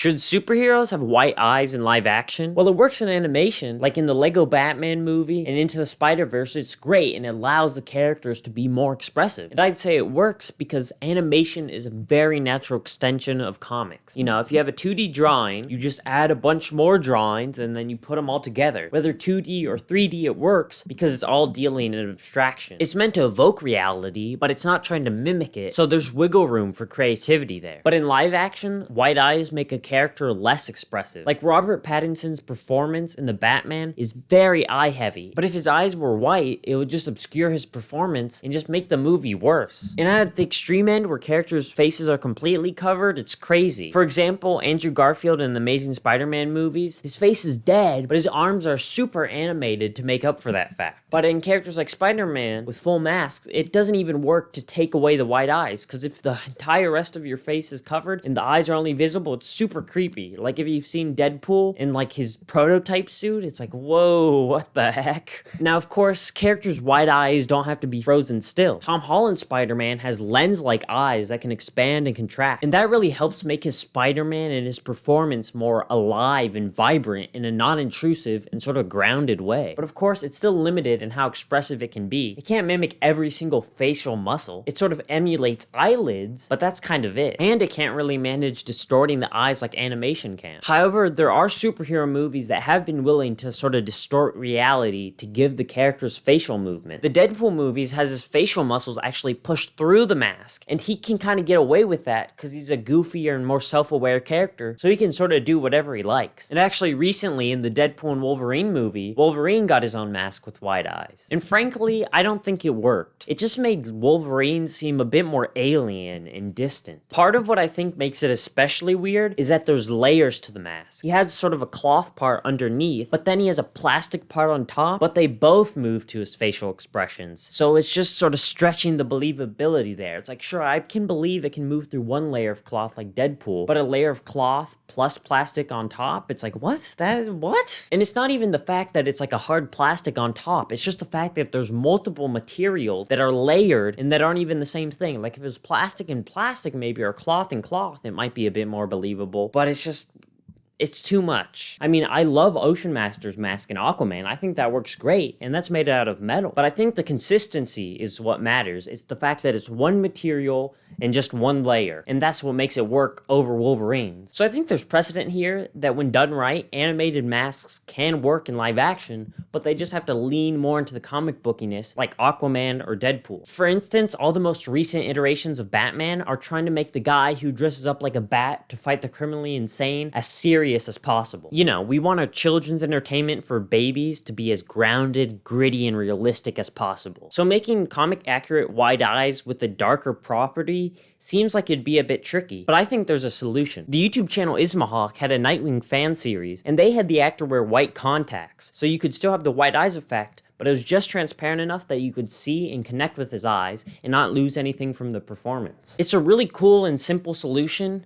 Should superheroes have white eyes in live action? Well, it works in animation, like in the Lego Batman movie and Into the Spider-Verse. It's great and it allows the characters to be more expressive. And I'd say it works because animation is a very natural extension of comics. You know, if you have a 2D drawing, you just add a bunch more drawings and then you put them all together. Whether 2D or 3D, it works because it's all dealing in abstraction. It's meant to evoke reality, but it's not trying to mimic it, so there's wiggle room for creativity there. But in live action, white eyes make a character less expressive. Like Robert Pattinson's performance in The Batman is very eye heavy, but if his eyes were white, it would just obscure his performance and just make the movie worse. And at the extreme end where characters' faces are completely covered, it's crazy. For example, Andrew Garfield in the Amazing Spider-Man movies, his face is dead, but his arms are super animated to make up for that fact. But in characters like Spider-Man with full masks, it doesn't even work to take away the white eyes, because if the entire rest of your face is covered and the eyes are only visible, it's super creepy. Like if you've seen Deadpool in like his prototype suit, it's like, whoa, what the heck? Now, of course, characters' white eyes don't have to be frozen still. Tom Holland's Spider-Man has lens-like eyes that can expand and contract, and that really helps make his Spider-Man and his performance more alive and vibrant in a non-intrusive and sort of grounded way. But of course, it's still limited in how expressive it can be. It can't mimic every single facial muscle. It sort of emulates eyelids, but that's kind of it. And it can't really manage distorting the eyes like animation can. However, there are superhero movies that have been willing to sort of distort reality to give the character's facial movement. The Deadpool movies has his facial muscles actually pushed through the mask, and he can kind of get away with that because he's a goofier and more self-aware character, so he can sort of do whatever he likes. And actually recently in the Deadpool and Wolverine movie, Wolverine got his own mask with white eyes. And frankly, I don't think it worked. It just made Wolverine seem a bit more alien and distant. Part of what I think makes it especially weird is that there's layers to the mask. He has sort of a cloth part underneath, but then he has a plastic part on top, but they both move to his facial expressions. So it's just sort of stretching the believability there. It's like, sure, I can believe it can move through one layer of cloth like Deadpool, but a layer of cloth plus plastic on top, it's like, what? What? And it's not even the fact that it's like a hard plastic on top. It's just the fact that there's multiple materials that are layered and that aren't even the same thing. Like if it was plastic and plastic maybe, or cloth and cloth, it might be a bit more believable, but it's too much. I mean, I love Ocean Master's mask in Aquaman. I think that works great, and that's made out of metal. But I think the consistency is what matters. It's the fact that it's one material and just one layer, and that's what makes it work over Wolverine's. So I think there's precedent here that when done right, animated masks can work in live action, but they just have to lean more into the comic bookiness like Aquaman or Deadpool. For instance, all the most recent iterations of Batman are trying to make the guy who dresses up like a bat to fight the criminally insane as serious as possible. You know, we want our children's entertainment for babies to be as grounded, gritty, and realistic as possible. So making comic accurate wide eyes with a darker property seems like it'd be a bit tricky, but I think there's a solution. The YouTube channel Ismahawk had a Nightwing fan series, and they had the actor wear white contacts, so you could still have the white eyes effect, but it was just transparent enough that you could see and connect with his eyes and not lose anything from the performance. It's a really cool and simple solution,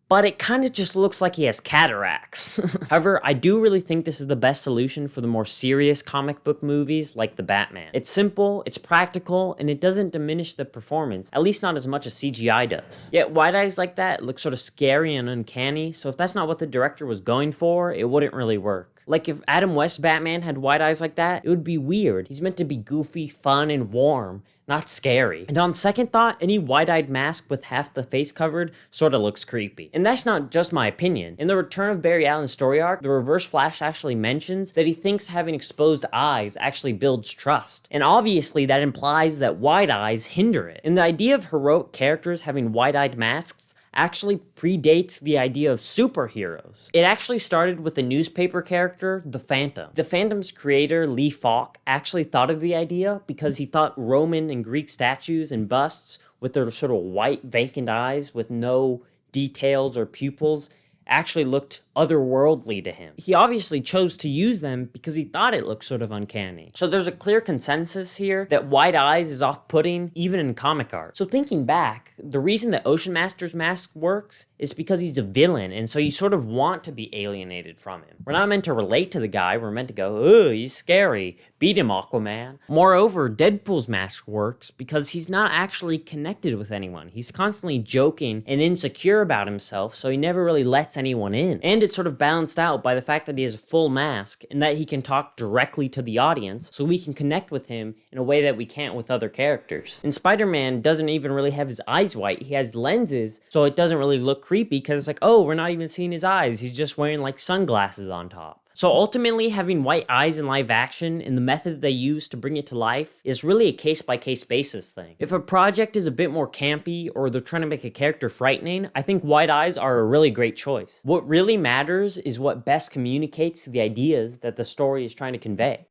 but it kind of just looks like he has cataracts. However, I do really think this is the best solution for the more serious comic book movies like The Batman. It's simple, it's practical, and it doesn't diminish the performance, at least not as much as CGI does. Yet white eyes like that look sort of scary and uncanny, so if that's not what the director was going for, it wouldn't really work. Like if Adam West's Batman had white eyes like that, it would be weird. He's meant to be goofy, fun, and warm, not scary. And on second thought, any wide-eyed mask with half the face covered sorta looks creepy. And that's not just my opinion. In the Return of Barry Allen story arc, the Reverse Flash actually mentions that he thinks having exposed eyes actually builds trust. And obviously that implies that wide eyes hinder it. And the idea of heroic characters having wide-eyed masks actually predates the idea of superheroes. It actually started with a newspaper character, the Phantom. The Phantom's creator, Lee Falk, actually thought of the idea because he thought Roman and Greek statues and busts with their sort of white vacant eyes with no details or pupils actually looked otherworldly to him. He obviously chose to use them because he thought it looked sort of uncanny. So there's a clear consensus here that white eyes is off-putting even in comic art. So thinking back, the reason that Ocean Master's mask works is because he's a villain, and so you sort of want to be alienated from him. We're not meant to relate to the guy, we're meant to go, ugh, he's scary, beat him, Aquaman. Moreover, Deadpool's mask works because he's not actually connected with anyone. He's constantly joking and insecure about himself, so he never really lets lets anyone in. And it's sort of balanced out by the fact that he has a full mask and that he can talk directly to the audience, so we can connect with him in a way that we can't with other characters. And Spider-Man doesn't even really have his eyes white. He has lenses, so it doesn't really look creepy because it's like, oh, we're not even seeing his eyes. He's just wearing like sunglasses on top. So ultimately, having white eyes in live action and the method they use to bring it to life is really a case-by-case basis thing. If a project is a bit more campy or they're trying to make a character frightening, I think white eyes are a really great choice. What really matters is what best communicates the ideas that the story is trying to convey.